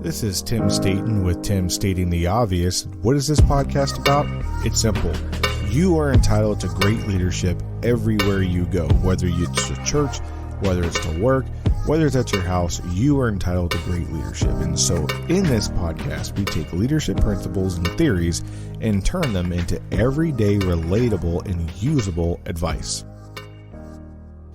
This is Tim Staten with Tim Stating the Obvious. What is this podcast about? It's simple. You are entitled to great leadership everywhere you go, whether it's to church, whether it's to work, whether it's at your house, you are entitled to great leadership. And so in this podcast, we take leadership principles and theories and turn them into everyday relatable and usable advice.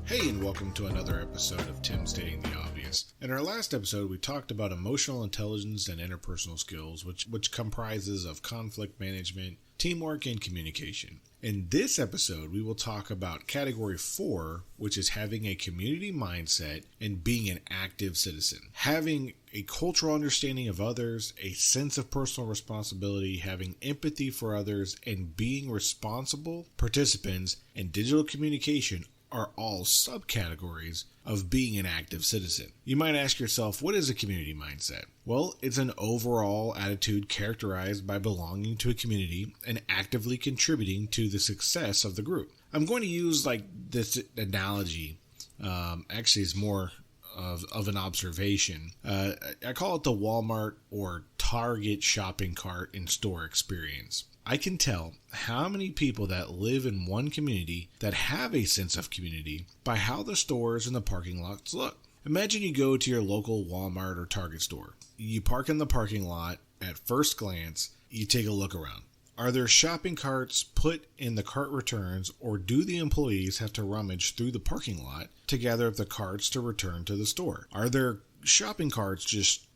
Hey, and welcome to another episode of Tim Stating the Obvious. In our last episode, we talked about emotional intelligence and interpersonal skills, which comprises of conflict management, teamwork, and communication. In this episode, we will talk about category 4, which is having a community mindset and being an active citizen. Having a cultural understanding of others, a sense of personal responsibility, having empathy for others, and being responsible participants in digital communication are all subcategories of being an active citizen. You might ask yourself, what is a community mindset? Well, it's an overall attitude characterized by belonging to a community and actively contributing to the success of the group. I'm going to use this analogy. Actually, it's more of an observation. I call it the Walmart or Target shopping cart and store experience. I can tell how many people that live in one community that have a sense of community by how the stores and the parking lots look. Imagine you go to your local Walmart or Target store. You park in the parking lot. At first glance, you take a look around. Are there shopping carts put in the cart returns, or do the employees have to rummage through the parking lot to gather up the carts to return to the store? Are there shopping carts just,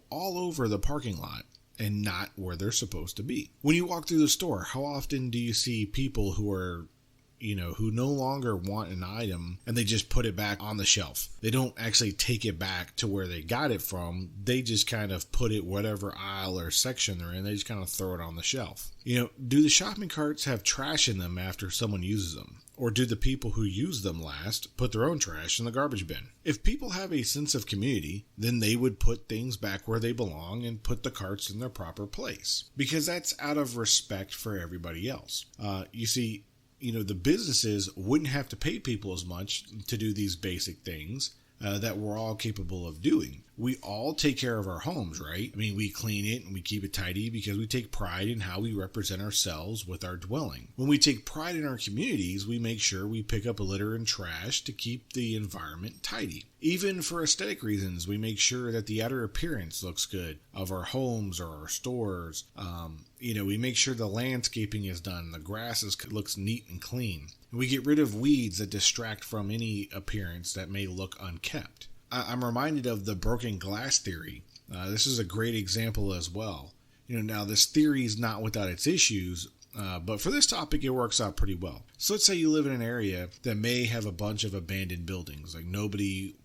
all over the parking lot and not where they're supposed to be? When you walk through the store, how often do you see people who are, who no longer want an item and they just put it back on the shelf? They don't actually take it back to where they got it from. They just kind of put it whatever aisle or section they're in. They just kind of throw it on the shelf. Do the shopping carts have trash in them after someone uses them? Or do the people who use them last put their own trash in the garbage bin? If people have a sense of community, then they would put things back where they belong and put the carts in their proper place, because that's out of respect for everybody else. The businesses wouldn't have to pay people as much to do these basic things that we're all capable of doing. We all take care of our homes, right? I mean, we clean it and we keep it tidy because we take pride in how we represent ourselves with our dwelling. When we take pride in our communities, we make sure we pick up litter and trash to keep the environment tidy. Even for aesthetic reasons, we make sure that the outer appearance looks good of our homes or our stores. We make sure the landscaping is done, the grass looks neat and clean. We get rid of weeds that distract from any appearance that may look unkept. I'm reminded of the broken glass theory. This is a great example as well. Now this theory is not without its issues, but for this topic, it works out pretty well. So let's say you live in an area that may have a bunch of abandoned buildings, like nobody,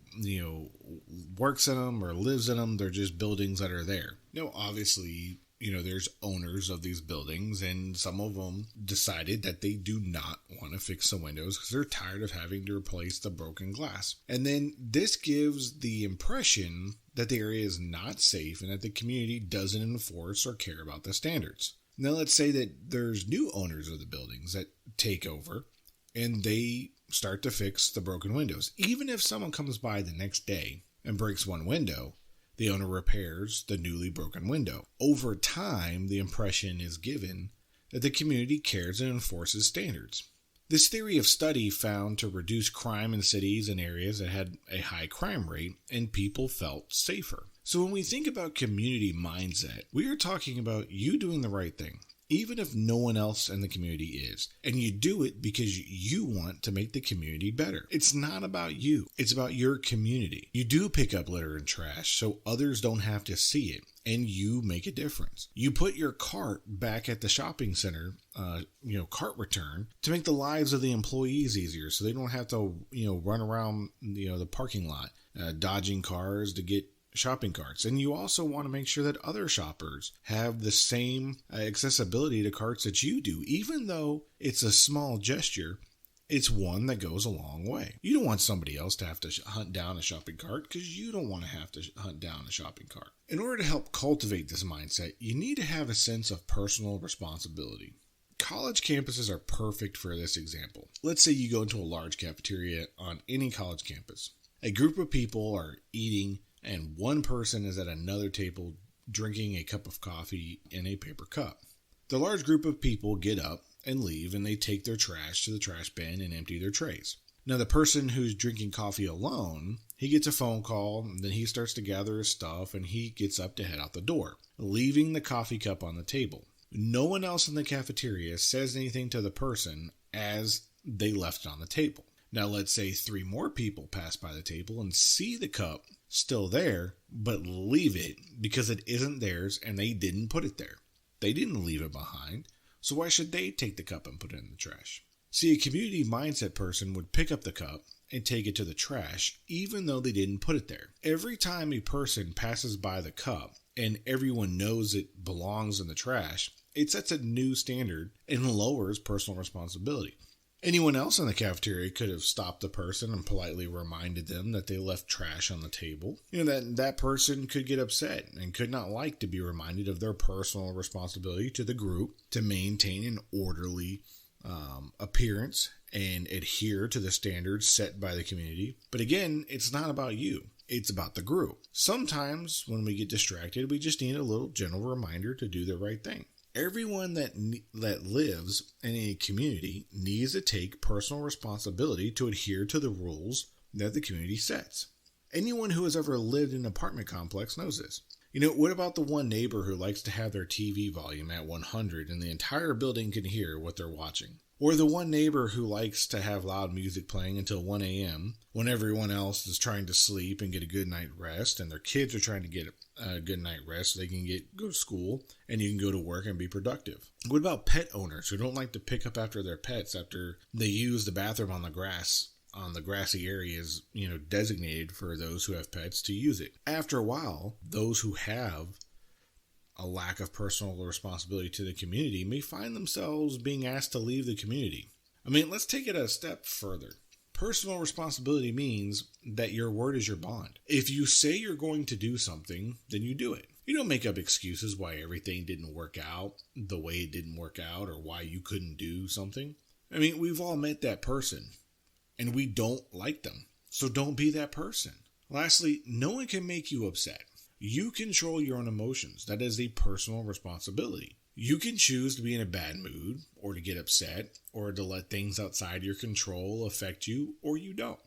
works in them or lives in them. They're just buildings that are there. Obviously, there's owners of these buildings, and some of them decided that they do not want to fix the windows because they're tired of having to replace the broken glass. And then this gives the impression that the area is not safe and that the community doesn't enforce or care about the standards. Now let's say that there's new owners of the buildings that take over and they start to fix the broken windows. Even if someone comes by the next day and breaks one window, the owner repairs the newly broken window. Over time, the impression is given that the community cares and enforces standards. This theory of study found to reduce crime in cities and areas that had a high crime rate, and people felt safer. So when we think about community mindset, we are talking about you doing the right thing, even if no one else in the community is. And you do it because you want to make the community better. It's not about you. It's about your community. You do pick up litter and trash so others don't have to see it, and you make a difference. You put your cart back at the shopping center, cart return, to make the lives of the employees easier so they don't have to, run around, the parking lot, dodging cars to get shopping carts. And you also want to make sure that other shoppers have the same accessibility to carts that you do. Even though it's a small gesture, it's one that goes a long way. You don't want somebody else to have to hunt down a shopping cart because you don't want to have to hunt down a shopping cart. In order to help cultivate this mindset, you need to have a sense of personal responsibility. College campuses are perfect for this example. Let's say you go into a large cafeteria on any college campus. A group of people are eating and one person is at another table drinking a cup of coffee in a paper cup. The large group of people get up and leave, and they take their trash to the trash bin and empty their trays. Now, the person who's drinking coffee alone, he gets a phone call, and then he starts to gather his stuff, and he gets up to head out the door, leaving the coffee cup on the table. No one else in the cafeteria says anything to the person as they left it on the table. Now, let's say 3 more people pass by the table and see the cup still there, but leave it because it isn't theirs and they didn't put it there. They didn't leave it behind, so why should they take the cup and put it in the trash? See, a community mindset person would pick up the cup and take it to the trash, even though they didn't put it there. Every time a person passes by the cup and everyone knows it belongs in the trash, it sets a new standard and lowers personal responsibility. Anyone else in the cafeteria could have stopped the person and politely reminded them that they left trash on the table. That person could get upset and could not like to be reminded of their personal responsibility to the group to maintain an orderly appearance and adhere to the standards set by the community. But again, it's not about you. It's about the group. Sometimes when we get distracted, we just need a little gentle reminder to do the right thing. Everyone that lives in a community needs to take personal responsibility to adhere to the rules that the community sets. Anyone who has ever lived in an apartment complex knows this. What about the one neighbor who likes to have their TV volume at 100 and the entire building can hear what they're watching? Or the one neighbor who likes to have loud music playing until 1 a.m. when everyone else is trying to sleep and get a good night rest, and their kids are trying to get a good night rest so they can go to school and you can go to work and be productive. What about pet owners who don't like to pick up after their pets after they use the bathroom on the grassy areas, designated for those who have pets to use it? After a while, those who have a lack of personal responsibility to the community may find themselves being asked to leave the community. Let's take it a step further. Personal responsibility means that your word is your bond. If you say you're going to do something, then you do it. You don't make up excuses why everything didn't work out the way it didn't work out or why you couldn't do something. We've all met that person and we don't like them. So don't be that person. Lastly, no one can make you upset. You control your own emotions. That is a personal responsibility. You can choose to be in a bad mood, or to get upset, or to let things outside your control affect you, or you don't.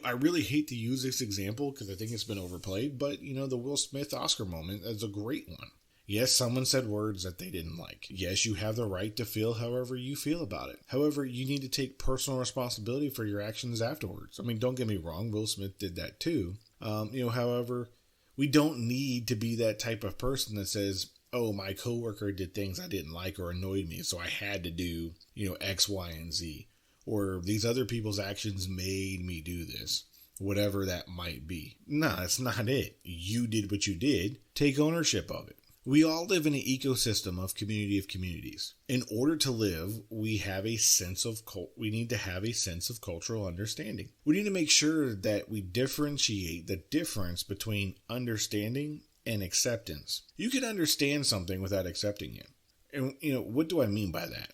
I really hate to use this example because I think it's been overplayed, but the Will Smith Oscar moment is a great one. Yes, someone said words that they didn't like. Yes, you have the right to feel however you feel about it. However, you need to take personal responsibility for your actions afterwards. Don't get me wrong, Will Smith did that too. However, we don't need to be that type of person that says, oh, my coworker did things I didn't like or annoyed me, so I had to do, X, Y, and Z. Or these other people's actions made me do this. Whatever that might be. No, that's not it. You did what you did. Take ownership of it. We all live in an ecosystem of communities. In order to live, we need to have a sense of cultural understanding. We need to make sure that we differentiate the difference between understanding and acceptance. You can understand something without accepting it. And, what do I mean by that?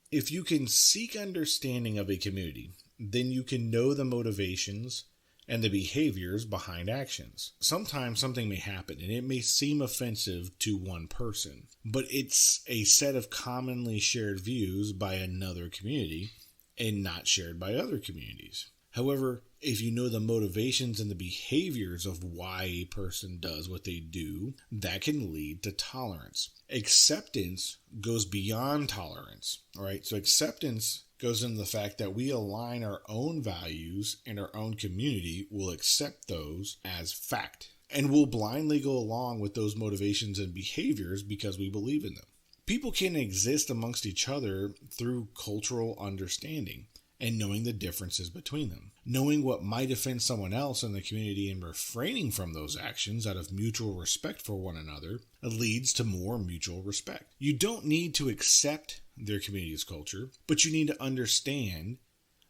If you can seek understanding of a community, then you can know the motivations and the behaviors behind actions. Sometimes something may happen and it may seem offensive to one person, but it's a set of commonly shared views by another community and not shared by other communities. However, if you know the motivations and the behaviors of why a person does what they do, that can lead to tolerance. Acceptance goes beyond tolerance, all right? So acceptance goes into the fact that we align our own values and our own community will accept those as fact. And we'll blindly go along with those motivations and behaviors because we believe in them. People can exist amongst each other through cultural understanding and knowing the differences between them. Knowing what might offend someone else in the community and refraining from those actions out of mutual respect for one another leads to more mutual respect. You don't need to accept their community's culture, but you need to understand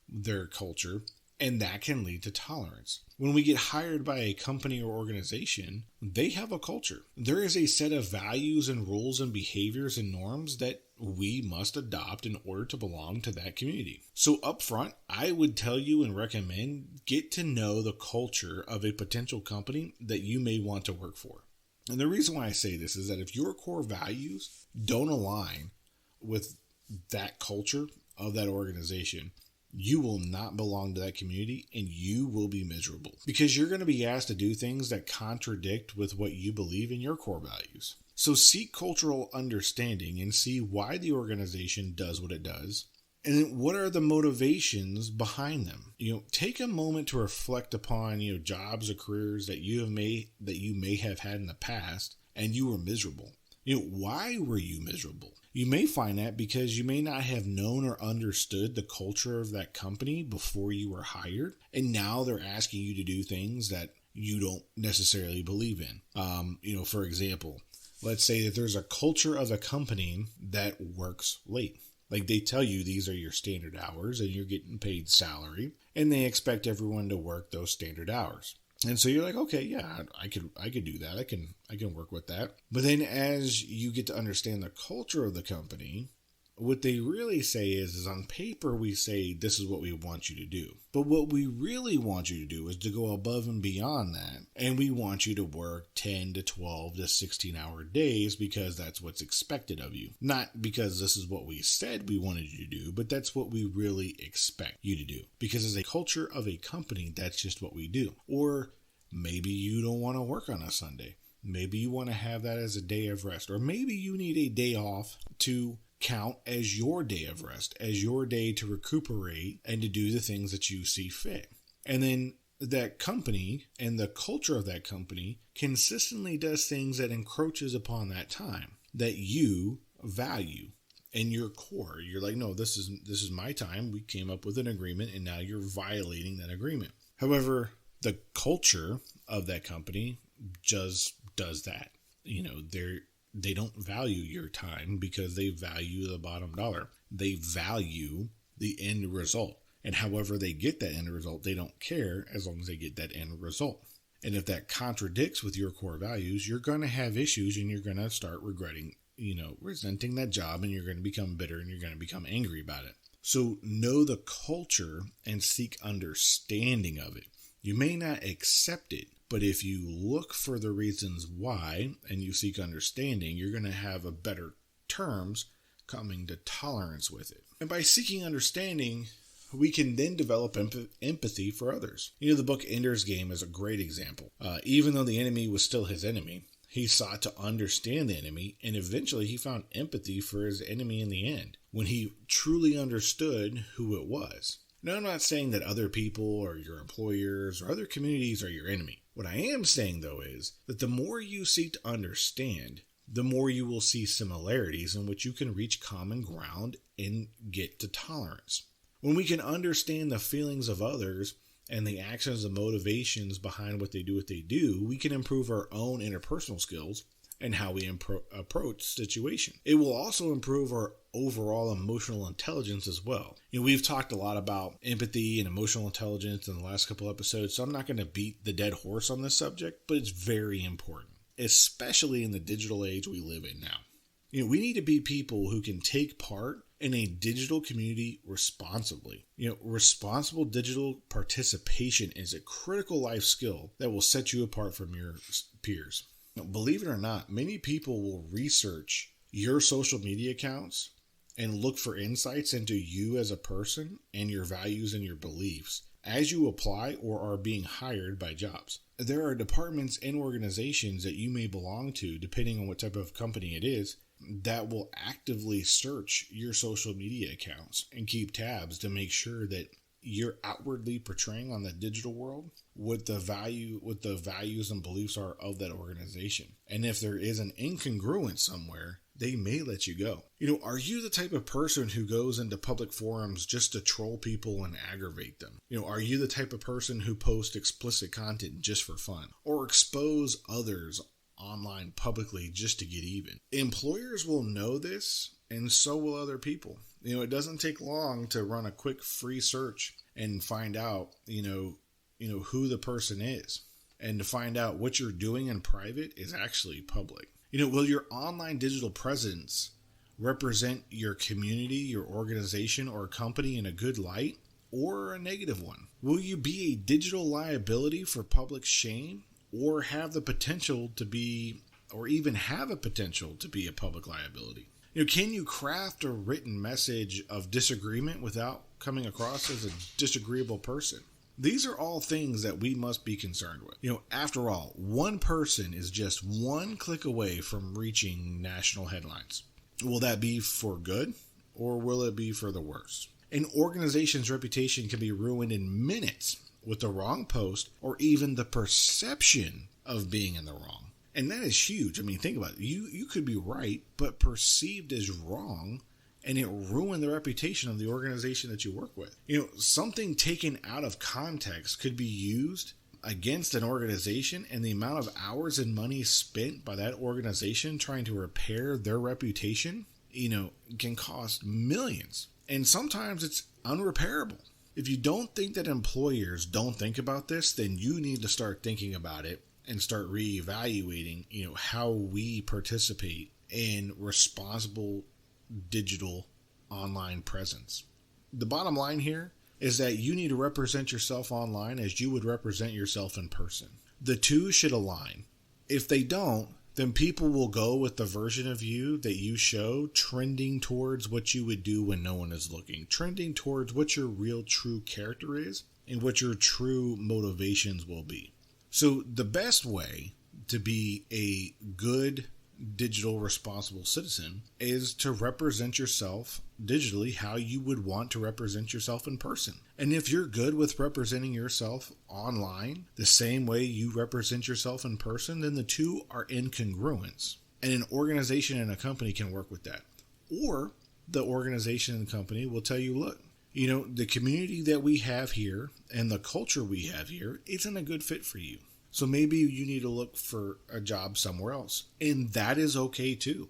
their culture, and that can lead to tolerance. When we get hired by a company or organization, they have a culture. There is a set of values and rules and behaviors and norms that we must adopt in order to belong to that community. So up front, I would tell you and recommend get to know the culture of a potential company that you may want to work for. And the reason why I say this is that if your core values don't align with that culture of that organization, you will not belong to that community and you will be miserable because you're going to be asked to do things that contradict with what you believe in your core values. So seek cultural understanding and see why the organization does what it does. And then what are the motivations behind them? Take a moment to reflect upon, jobs or careers that you may have had in the past and you were miserable. Why were you miserable? You may find that because you may not have known or understood the culture of that company before you were hired. And now they're asking you to do things that you don't necessarily believe in. For example, let's say that there's a culture of a company that works late. Like they tell you these are your standard hours and you're getting paid salary and they expect everyone to work those standard hours. And so you're like, okay, yeah, I could do that. I can work with that. But then as you get to understand the culture of the company, what they really say is on paper, we say, this is what we want you to do. But what we really want you to do is to go above and beyond that. And we want you to work 10 to 12 to 16-hour days because that's what's expected of you. Not because this is what we said we wanted you to do, but that's what we really expect you to do. Because as a culture of a company, that's just what we do. Or maybe you don't want to work on a Sunday. Maybe you want to have that as a day of rest. Or maybe you need a day off to count as your day of rest, as your day to recuperate and to do the things that you see fit. And then that company and the culture of that company consistently does things that encroaches upon that time that you value in your core. You're like, no, this is my time. We came up with an agreement and now you're violating that agreement. However, the culture of that company just does that. They don't value your time because they value the bottom dollar. They value the end result. And however they get that end result, they don't care as long as they get that end result. And if that contradicts with your core values, you're going to have issues and you're going to start resenting that job and you're going to become bitter and you're going to become angry about it. So know the culture and seek understanding of it. You may not accept it, but if you look for the reasons why and you seek understanding, you're going to have a better terms coming to tolerance with it. And by seeking understanding, we can then develop empathy for others. The book Ender's Game is a great example. Even though the enemy was still his enemy, he sought to understand the enemy, and eventually he found empathy for his enemy in the end, when he truly understood who it was. Now, I'm not saying that other people or your employers or other communities are your enemy. What I am saying, though, is that the more you seek to understand, the more you will see similarities in which you can reach common ground and get to tolerance. When we can understand the feelings of others and the actions and motivations behind what they do, we can improve our own interpersonal skills and how we approach situation. It will also improve our overall emotional intelligence as well. We've talked a lot about empathy and emotional intelligence in the last couple episodes, so I'm not going to beat the dead horse on this subject, but it's very important, especially in the digital age we live in now. We need to be people who can take part in a digital community responsibly. Responsible digital participation is a critical life skill that will set you apart from your peers. Believe it or not, many people will research your social media accounts and look for insights into you as a person and your values and your beliefs as you apply or are being hired by jobs. There are departments and organizations that you may belong to, depending on what type of company it is, that will actively search your social media accounts and keep tabs to make sure that you're outwardly portraying on the digital world what the values and beliefs are of that organization. And if there is an incongruence somewhere, they may let you go. Are you the type of person who goes into public forums just to troll people and aggravate them? Are you the type of person who posts explicit content just for fun or expose others online publicly just to get even? Employers will know this, and so will other people. It doesn't take long to run a quick free search and find out, who the person is, and to find out what you're doing in private is actually public. Will your online digital presence represent your community, your organization, or company in a good light or a negative one? Will you be a digital liability for public shame, or have the potential to be, or even have a potential to be, a public liability? Can you craft a written message of disagreement without coming across as a disagreeable person? These are all things that we must be concerned with. After all, one person is just one click away from reaching national headlines. Will that be for good, or will it be for the worse? An organization's reputation can be ruined in minutes with the wrong post, or even the perception of being in the wrong. And that is huge. Think about it. You could be right, but perceived as wrong, and it ruined the reputation of the organization that you work with. Something taken out of context could be used against an organization, and the amount of hours and money spent by that organization trying to repair their reputation, can cost millions. And sometimes it's unrepairable. If you don't think that employers don't think about this, then you need to start thinking about it and start reevaluating, how we participate in responsible digital online presence. The bottom line here is that you need to represent yourself online as you would represent yourself in person. The two should align. If they don't, then people will go with the version of you that you show, trending towards what you would do when no one is looking, trending towards what your real true character is and what your true motivations will be. So the best way to be a good digital responsible citizen is to represent yourself digitally how you would want to represent yourself in person. And if you're good with representing yourself online the same way you represent yourself in person, then the two are in congruence. And an organization and a company can work with that. Or the organization and the company will tell you, look, the community that we have here and the culture we have here isn't a good fit for you. So maybe you need to look for a job somewhere else. And that is okay too,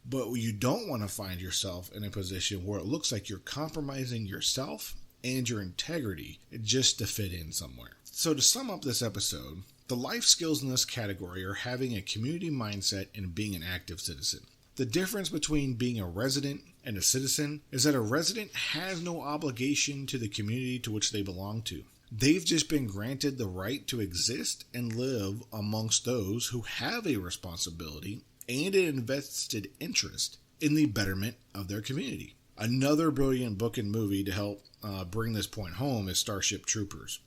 but you don't want to find yourself in a position where it looks like you're compromising yourself and your integrity just to fit in somewhere. So to sum up this episode, the life skills in this category are having a community mindset and being an active citizen. The difference between being a resident and a citizen is that a resident has no obligation to the community to which they belong to. They've just been granted the right to exist and live amongst those who have a responsibility and an invested interest in the betterment of their community. Another brilliant book and movie to help bring this point home is Starship Troopers.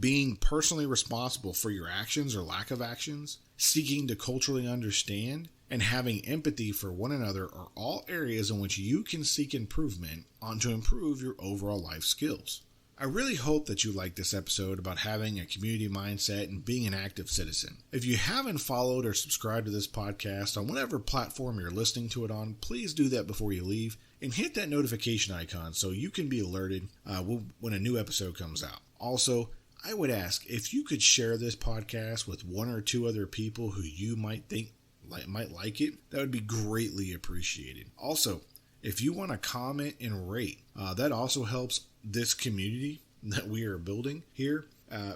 Being personally responsible for your actions or lack of actions, seeking to culturally understand, and having empathy for one another are all areas in which you can seek improvement to improve your overall life skills. I really hope that you liked this episode about having a community mindset and being an active citizen. If you haven't followed or subscribed to this podcast on whatever platform you're listening to it on, please do that before you leave and hit that notification icon so you can be alerted when a new episode comes out. Also, I would ask if you could share this podcast with one or two other people who you might think might like it. That would be greatly appreciated. Also, if you want to comment and rate, that also helps this community that we are building here.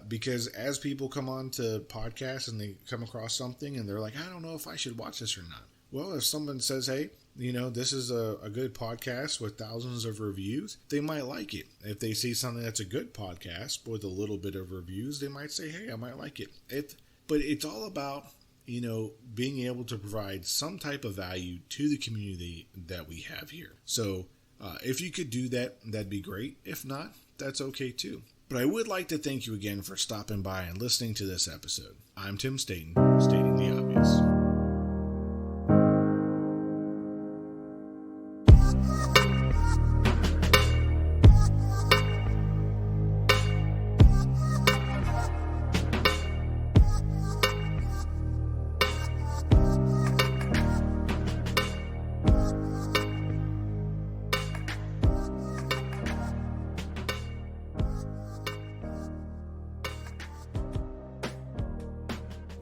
Because as people come on to podcasts and they come across something and they're like, I don't know if I should watch this or not. Well, if someone says, hey, this is a good podcast with thousands of reviews, they might like it. If they see something that's a good podcast with a little bit of reviews, they might say, hey, I might like it. But it's all about, being able to provide some type of value to the community that we have here. So if you could do that, that'd be great. If not, that's okay too. But I would like to thank you again for stopping by and listening to this episode. I'm Tim Staten, stating the obvious.